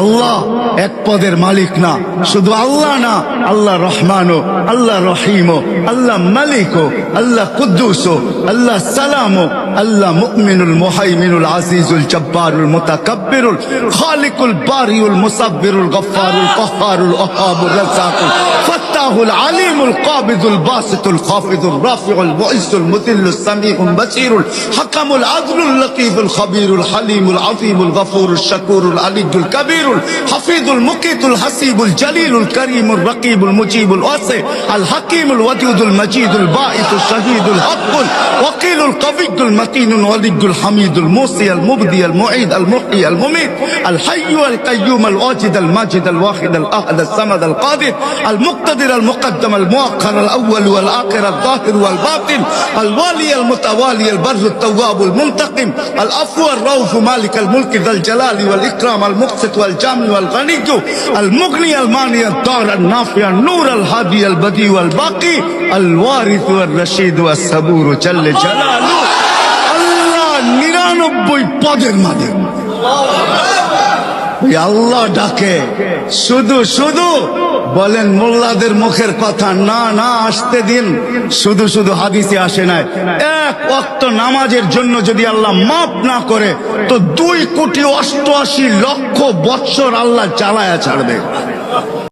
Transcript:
আল্লাহ এক পদের মালিক না, শুধু আল্লাহ না, আল্লাহ রহমানও, আল্লাহ রহিমও, আল্লাহ মালিকও, আল্লাহ কুদ্দুসও, আল্লাহ সালামও, আল্লাহ মুমিনুল মুহাইমিনুল আজিজুল জব্বারুল মুতাকাব্বিরুল খালিকুল বারিউল মুসাব্বিরুল গফফারুল কহ্হারুল ওয়াহাবুর রাজ্জাকুল ফাত্তাহুল আলিমুল কাবিদুল বাসিতুল খাফিদুর রাফিউল মুইজ্জুল মুদিল্লুস সামিউল বাসীরুল হাকামুল আদলুল লতীফুল খবীরুল হালিমুল আযীমুল গফুরুশ শাকুরুল আলিয়্যুল কাবীর حفيظ المقيت الحسيب الجليل الكريم الرقيب المجيب الواسع الحكيم الودود المجيد الباعث الشهيد الحق الوكيل القوي المتين الولي الحميد الموصي المبدي المعيد المحيي المميت الحي القيوم الواجد الماجد الواحد الاحد الصمد القادر المقتدر المقدم المؤخر الاول والاخر الظاهر والباطن الوالي المتوالي البر التواب المنتقم العفو الرؤوف مالك الملك ذا الجلال والاكرام المقسط والجامع والغني المغني المانع الضار النافع النور الهادي البديع والباقي الوارث والرشيد والصبور جل جلاله الله 99 পদের মালিক আল্লাহ ডাকে শুধু শুধু বলেন মোল্লাদের মুখের কথা না না আসতে দিন শুধু শুধু হাদিসে আসে নাই এক ওয়াক্ত নামাজের জন্য যদি আল্লাহ মাফ না করে তো 2,88,00,000 বৎসর আল্লাহ জ্বালায়া ছাড়বে